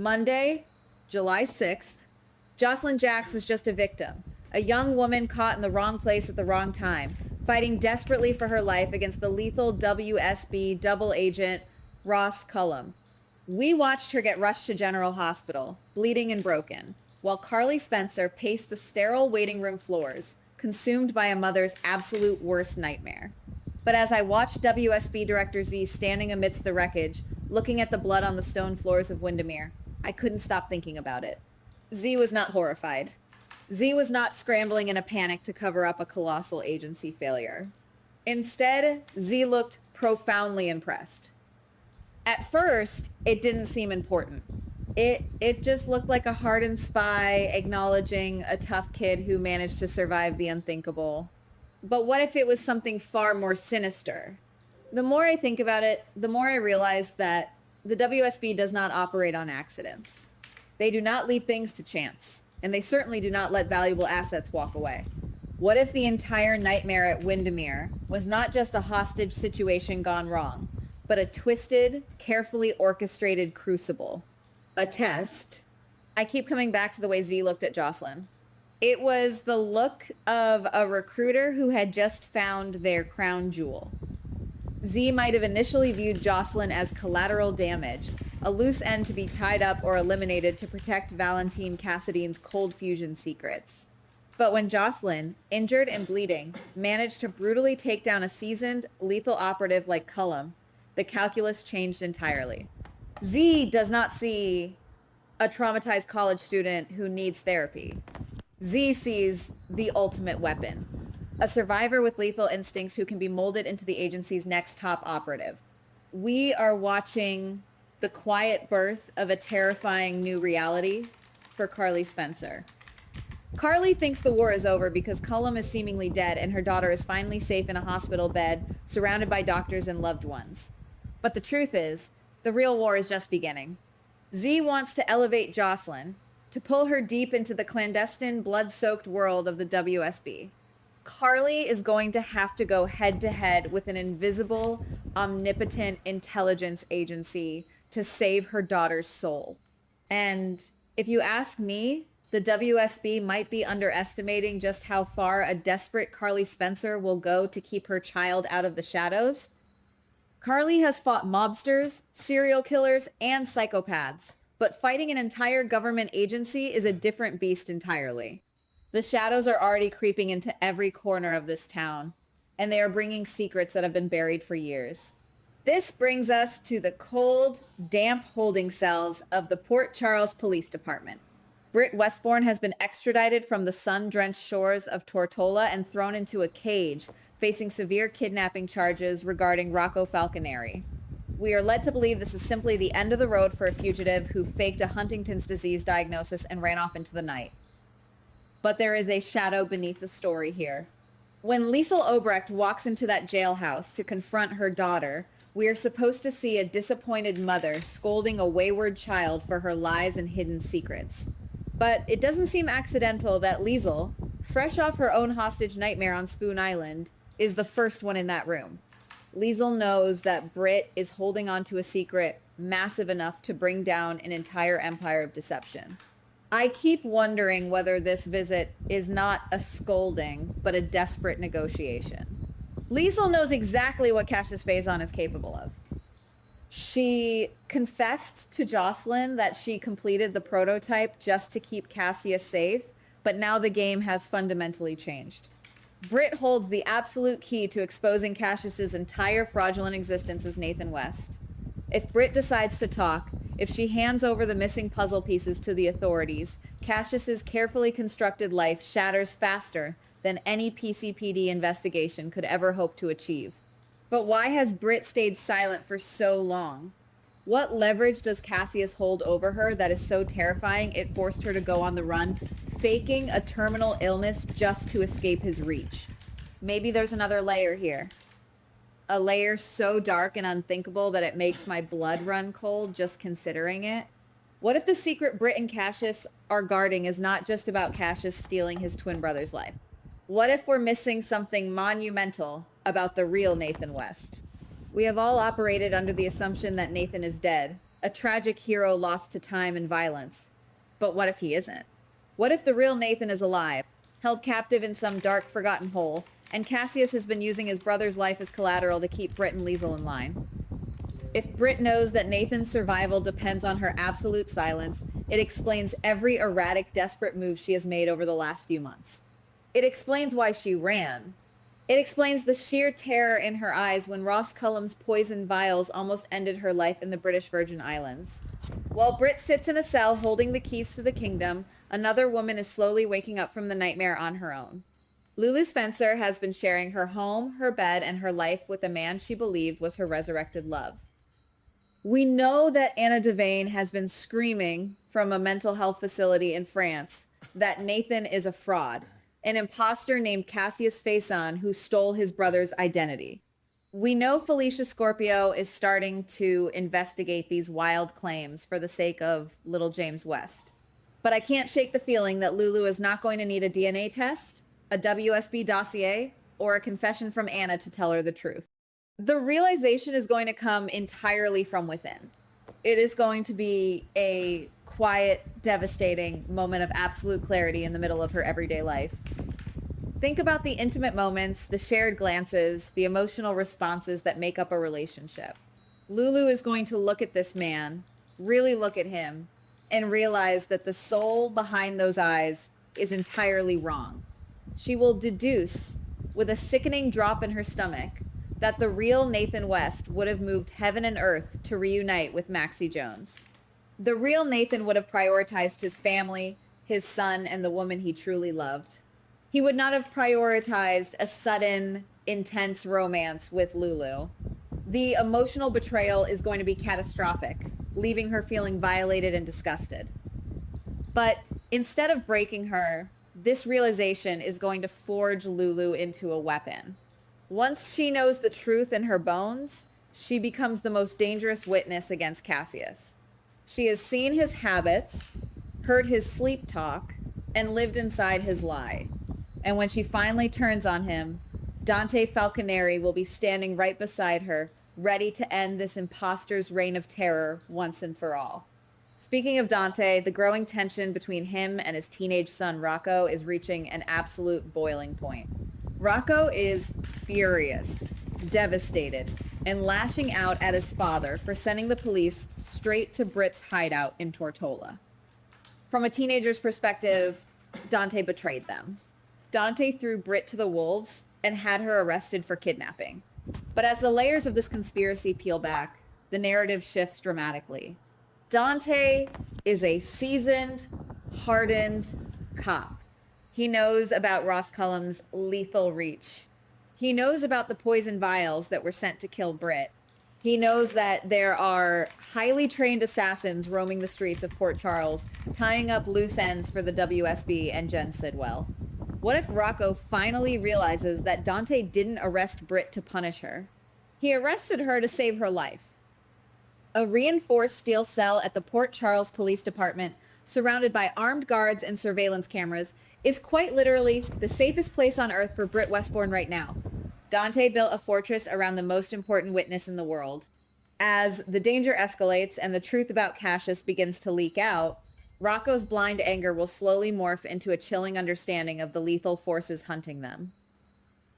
Monday, July 6th, Jocelyn Jacks was just a victim, a young woman caught in the wrong place at the wrong time, fighting desperately for her life against the lethal WSB double agent Ross Cullum. We watched her get rushed to General Hospital, bleeding and broken, while Carly Spencer paced the sterile waiting room floors, consumed by a mother's absolute worst nightmare. But as I watched WSB Director Z standing amidst the wreckage, looking at the blood on the stone floors of Windermere, I couldn't stop thinking about it. Z was not horrified. Z was not scrambling in a panic to cover up a colossal agency failure. Instead, Z looked profoundly impressed. At first, it didn't seem important. It just looked like a hardened spy acknowledging a tough kid who managed to survive the unthinkable. But what if it was something far more sinister? The more I think about it, the more I realize that the WSB does not operate on accidents. They do not leave things to chance, and they certainly do not let valuable assets walk away. What if the entire nightmare at Windermere was not just a hostage situation gone wrong, but a twisted, carefully orchestrated crucible? A test. I keep coming back to the way Z looked at Jocelyn. It was the look of a recruiter who had just found their crown jewel. Z might have initially viewed Jocelyn as collateral damage, a loose end to be tied up or eliminated to protect Valentine Cassidy's cold fusion secrets. But when Jocelyn, injured and bleeding, managed to brutally take down a seasoned, lethal operative like Cullum, the calculus changed entirely. Z does not see a traumatized college student who needs therapy. Z sees the ultimate weapon, a survivor with lethal instincts who can be molded into the agency's next top operative. We are watching the quiet birth of a terrifying new reality for Carly Spencer. Carly thinks the war is over because Cullum is seemingly dead and her daughter is finally safe in a hospital bed, surrounded by doctors and loved ones. But the truth is, the real war is just beginning. Z wants to elevate Jocelyn, to pull her deep into the clandestine, blood-soaked world of the WSB. Carly is going to have to go head-to-head with an invisible, omnipotent intelligence agency to save her daughter's soul. And if you ask me, the WSB might be underestimating just how far a desperate Carly Spencer will go to keep her child out of the shadows. Carly has fought mobsters, serial killers, and psychopaths, but fighting an entire government agency is a different beast entirely. The shadows are already creeping into every corner of this town, and they are bringing secrets that have been buried for years. This brings us to the cold, damp holding cells of the Port Charles Police Department. Britt Westbourne has been extradited from the sun-drenched shores of Tortola and thrown into a cage, facing severe kidnapping charges regarding Rocco Falconeri. We are led to believe this is simply the end of the road for a fugitive who faked a Huntington's disease diagnosis and ran off into the night. But there is a shadow beneath the story here. When Liesl Obrecht walks into that jailhouse to confront her daughter, we are supposed to see a disappointed mother scolding a wayward child for her lies and hidden secrets. But it doesn't seem accidental that Liesl, fresh off her own hostage nightmare on Spoon Island, is the first one in that room. Liesl knows that Britt is holding on to a secret massive enough to bring down an entire empire of deception. I keep wondering whether this visit is not a scolding, but a desperate negotiation. Liesl knows exactly what Cassius Faison is capable of. She confessed to Jocelyn that she completed the prototype just to keep Cassius safe, but now the game has fundamentally changed. Britt holds the absolute key to exposing Cassius's entire fraudulent existence as Nathan West. If Britt decides to talk, if she hands over the missing puzzle pieces to the authorities, Cassius's carefully constructed life shatters faster than any PCPD investigation could ever hope to achieve. But why has Britt stayed silent for so long? What leverage does Cassius hold over her that is so terrifying it forced her to go on the run, faking a terminal illness just to escape his reach? Maybe there's another layer here. A layer so dark and unthinkable that it makes my blood run cold just considering it. What if the secret Britt and Cassius are guarding is not just about Cassius stealing his twin brother's life? What if we're missing something monumental about the real Nathan West? We have all operated under the assumption that Nathan is dead, a tragic hero lost to time and violence. But what if he isn't? What if the real Nathan is alive, held captive in some dark, forgotten hole, and Cassius has been using his brother's life as collateral to keep Britt and Liesel in line? If Britt knows that Nathan's survival depends on her absolute silence, it explains every erratic, desperate move she has made over the last few months. It explains why she ran. It explains the sheer terror in her eyes when Ross Cullum's poison vials almost ended her life in the British Virgin Islands. While Britt sits in a cell holding the keys to the kingdom, another woman is slowly waking up from the nightmare on her own. Lulu Spencer has been sharing her home, her bed, and her life with a man she believed was her resurrected love. We know that Anna Devane has been screaming from a mental health facility in France that Nathan is a fraud, an imposter named Cassius Faison who stole his brother's identity. We know Felicia Scorpio is starting to investigate these wild claims for the sake of little James West. But I can't shake the feeling that Lulu is not going to need a DNA test, a WSB dossier, or a confession from Anna to tell her the truth. The realization is going to come entirely from within. It is going to be a quiet, devastating moment of absolute clarity in the middle of her everyday life. Think about the intimate moments, the shared glances, the emotional responses that make up a relationship. Lulu is going to look at this man, really look at him, and realize that the soul behind those eyes is entirely wrong. She will deduce, with a sickening drop in her stomach, that the real Nathan West would have moved heaven and earth to reunite with Maxie Jones. The real Nathan would have prioritized his family, his son, and the woman he truly loved. He would not have prioritized a sudden, intense romance with Lulu. The emotional betrayal is going to be catastrophic, leaving her feeling violated and disgusted. But instead of breaking her, this realization is going to forge Lulu into a weapon. Once she knows the truth in her bones, she becomes the most dangerous witness against Cassius. She has seen his habits, heard his sleep talk, and lived inside his lie. And when she finally turns on him, Dante Falconeri will be standing right beside her, ready to end this imposter's reign of terror once and for all. Speaking of Dante, the growing tension between him and his teenage son Rocco is reaching an absolute boiling point. Rocco is furious, devastated, and lashing out at his father for sending the police straight to Britt's hideout in Tortola. From a teenager's perspective, Dante betrayed them. Dante threw Britt to the wolves and had her arrested for kidnapping. But as the layers of this conspiracy peel back, the narrative shifts dramatically. Dante is a seasoned, hardened cop. He knows about Ross Cullum's lethal reach. He knows about the poison vials that were sent to kill Britt. He knows that there are highly trained assassins roaming the streets of Port Charles, tying up loose ends for the WSB and Jen Sidwell. What if Rocco finally realizes that Dante didn't arrest Britt to punish her? He arrested her to save her life. A reinforced steel cell at the Port Charles Police Department, surrounded by armed guards and surveillance cameras, is quite literally the safest place on earth for Britt Westbourne right now. Dante built a fortress around the most important witness in the world. As the danger escalates and the truth about Cassius begins to leak out, Rocco's blind anger will slowly morph into a chilling understanding of the lethal forces hunting them.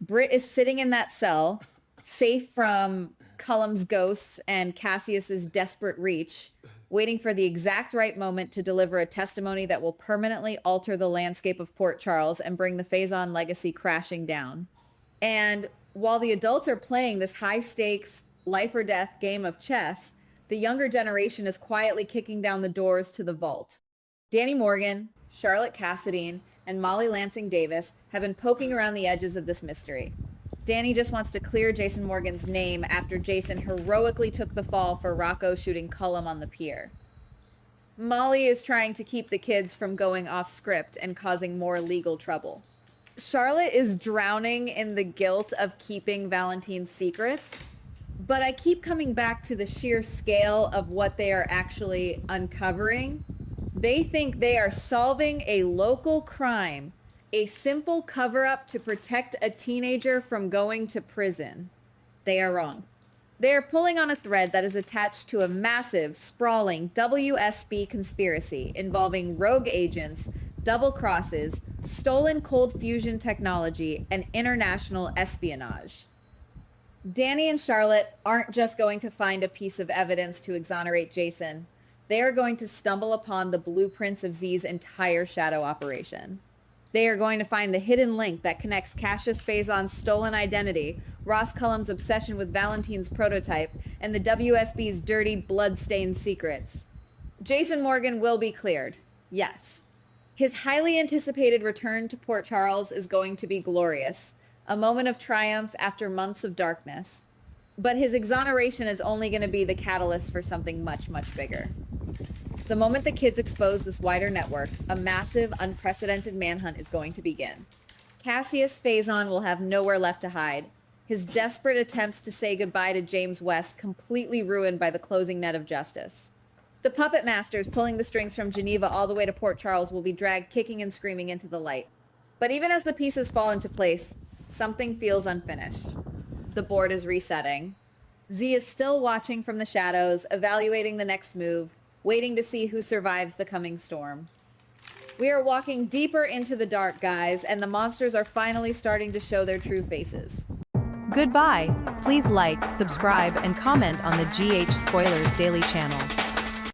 Britt is sitting in that cell, safe from Cullum's ghosts and Cassius's desperate reach, waiting for the exact right moment to deliver a testimony that will permanently alter the landscape of Port Charles and bring the Faison legacy crashing down. And while the adults are playing this high-stakes, life-or-death game of chess, the younger generation is quietly kicking down the doors to the vault. Danny Morgan, Charlotte Cassadine, and Molly Lansing Davis have been poking around the edges of this mystery. Danny just wants to clear Jason Morgan's name after Jason heroically took the fall for Rocco shooting Cullum on the pier. Molly is trying to keep the kids from going off script and causing more legal trouble. Charlotte is drowning in the guilt of keeping Valentine's secrets, but I keep coming back to the sheer scale of what they are actually uncovering. They think they are solving a local crime, a simple cover-up to protect a teenager from going to prison. They are wrong. They are pulling on a thread that is attached to a massive, sprawling WSB conspiracy involving rogue agents, double crosses, stolen cold fusion technology, and international espionage. Danny and Charlotte aren't just going to find a piece of evidence to exonerate Jason. They are going to stumble upon the blueprints of Z's entire shadow operation. They are going to find the hidden link that connects Cassius Phason's stolen identity, Ross Cullum's obsession with Valentine's prototype, and the WSB's dirty, blood-stained secrets. Jason Morgan will be cleared. Yes. His highly anticipated return to Port Charles is going to be glorious, a moment of triumph after months of darkness. But his exoneration is only going to be the catalyst for something much, much bigger. The moment the kids expose this wider network, a massive, unprecedented manhunt is going to begin. Cassius Phazon will have nowhere left to hide, his desperate attempts to say goodbye to James West completely ruined by the closing net of justice. The puppet masters pulling the strings from Geneva all the way to Port Charles will be dragged kicking and screaming into the light. But even as the pieces fall into place, something feels unfinished. The board is resetting. Z is still watching from the shadows, evaluating the next move, waiting to see who survives the coming storm. We are walking deeper into the dark, guys, and the monsters are finally starting to show their true faces. Goodbye. Please like, subscribe, and comment on the GH Spoilers Daily channel.